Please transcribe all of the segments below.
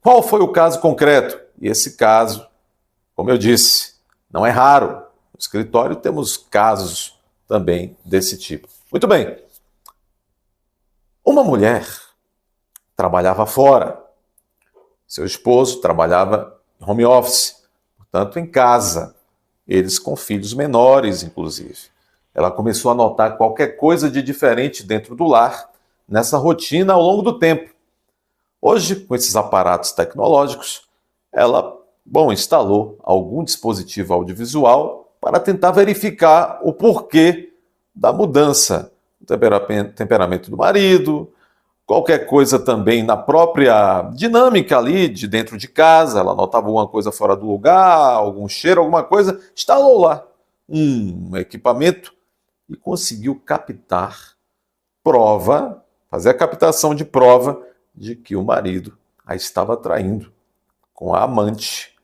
Qual foi o caso concreto? E esse caso, como eu disse, não é raro. No escritório temos casos também desse tipo. Muito bem. Uma mulher trabalhava fora. Seu esposo trabalhava em home office, portanto em casa. Eles com filhos menores, inclusive. Ela começou a notar qualquer coisa de diferente dentro do lar, nessa rotina ao longo do tempo. Hoje, com esses aparatos tecnológicos, ela, instalou algum dispositivo audiovisual para tentar verificar o porquê da mudança do temperamento do marido, qualquer coisa também na própria dinâmica ali de dentro de casa, ela notava alguma coisa fora do lugar, algum cheiro, alguma coisa, instalou lá um equipamento e conseguiu captar prova, fazer a captação de prova de que o marido a estava traindo com a amante.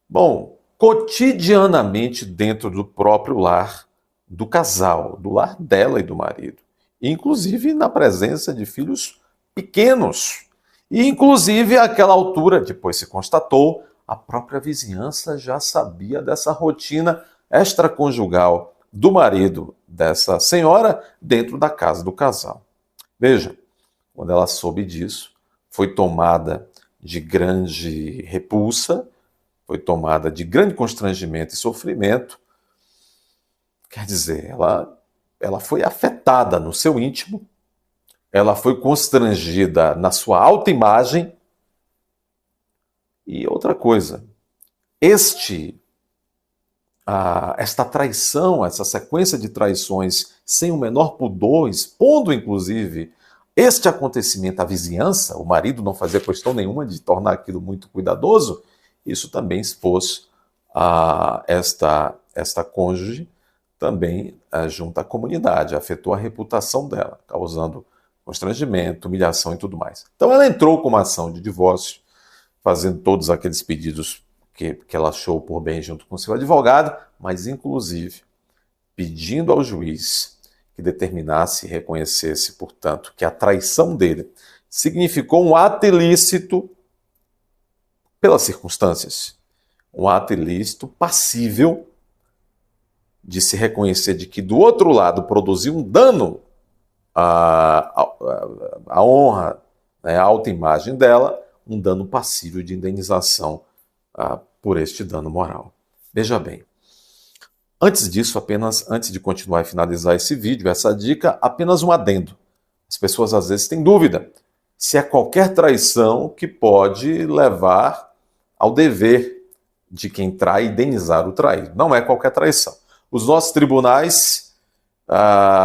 Bom, cotidianamente dentro do próprio lar do casal, do lar dela e do marido, inclusive na presença de filhos pequenos. E inclusive àquela altura, depois se constatou, a própria vizinhança já sabia dessa rotina extraconjugal do marido dessa senhora dentro da casa do casal. Veja, quando ela soube disso, foi tomada de grande repulsa, foi tomada de grande constrangimento e sofrimento. Quer dizer, ela foi afetada no seu íntimo, ela foi constrangida na sua autoimagem. E outra coisa, esta traição, essa sequência de traições sem o menor pudor, expondo inclusive este acontecimento à vizinhança, o marido não fazia questão nenhuma de tornar aquilo muito cuidadoso, isso também expôs esta cônjuge também junto à comunidade, afetou a reputação dela, causando constrangimento, humilhação e tudo mais. Então ela entrou com uma ação de divórcio, fazendo todos aqueles pedidos que ela achou por bem junto com seu advogado, mas inclusive pedindo ao juiz que determinasse e reconhecesse, portanto, que a traição dele significou um ato ilícito pelas circunstâncias, um ato ilícito passível de se reconhecer de que do outro lado produziu um dano à honra, né, à autoimagem dela, um dano passível de indenização por este dano moral. Veja bem, antes disso, antes de continuar e finalizar esse vídeo, essa dica, apenas um adendo. As pessoas às vezes têm dúvida se é qualquer traição que pode levar ao dever de quem trai indenizar o traído. Não é qualquer traição. Os nossos tribunais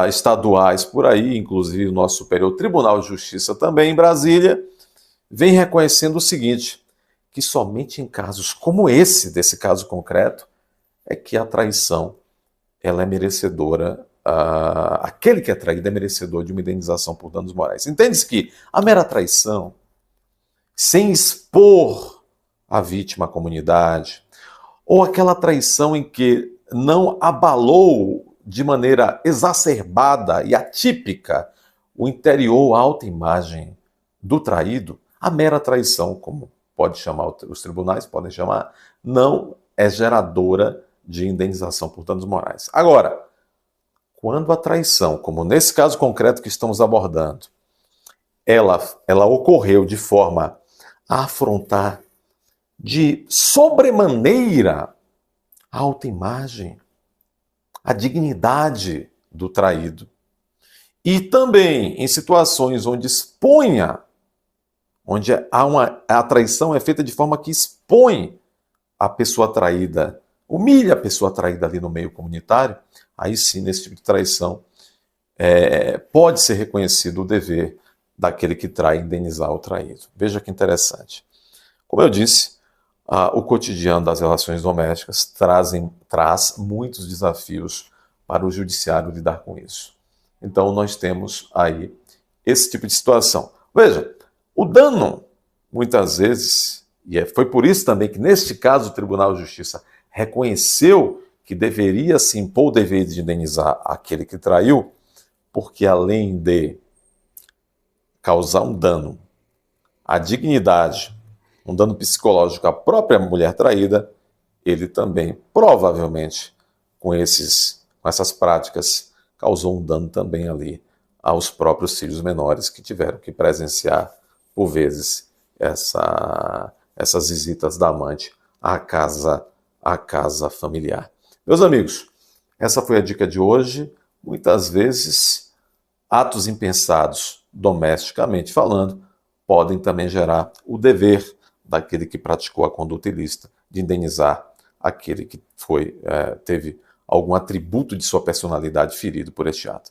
estaduais por aí, inclusive o nosso Superior Tribunal de Justiça também em Brasília, vem reconhecendo o seguinte, que somente em casos como esse, desse caso concreto, é que a traição ela é merecedora, aquele que é traído é merecedor de uma indenização por danos morais. Entende-se que a mera traição, sem expor a vítima à comunidade, ou aquela traição em que não abalou de maneira exacerbada e atípica o interior, a autoimagem do traído, a mera traição, como pode chamar os tribunais, podem chamar, não é geradora de indenização por danos morais. Agora, quando a traição, como nesse caso concreto que estamos abordando, ela ocorreu de forma a afrontar de sobremaneira a autoimagem, a dignidade do traído, e também em situações onde onde a traição é feita de forma que expõe a pessoa traída, humilha a pessoa traída ali no meio comunitário, aí sim, nesse tipo de traição, pode ser reconhecido o dever daquele que trai indenizar o traído. Veja que interessante. Como eu disse, o cotidiano das relações domésticas traz muitos desafios para o judiciário lidar com isso. Então nós temos aí esse tipo de situação. Veja, o dano, muitas vezes, e foi por isso também que neste caso o Tribunal de Justiça reconheceu que deveria se impor o dever de indenizar aquele que traiu, porque além de causar um dano à dignidade, um dano psicológico à própria mulher traída, ele também, provavelmente, com essas práticas, causou um dano também ali aos próprios filhos menores que tiveram que presenciar, por vezes, essas visitas da amante à casa familiar. Meus amigos, essa foi a dica de hoje. Muitas vezes, atos impensados, domesticamente falando, podem também gerar o dever daquele que praticou a conduta ilícita de indenizar aquele que teve algum atributo de sua personalidade ferido por este ato.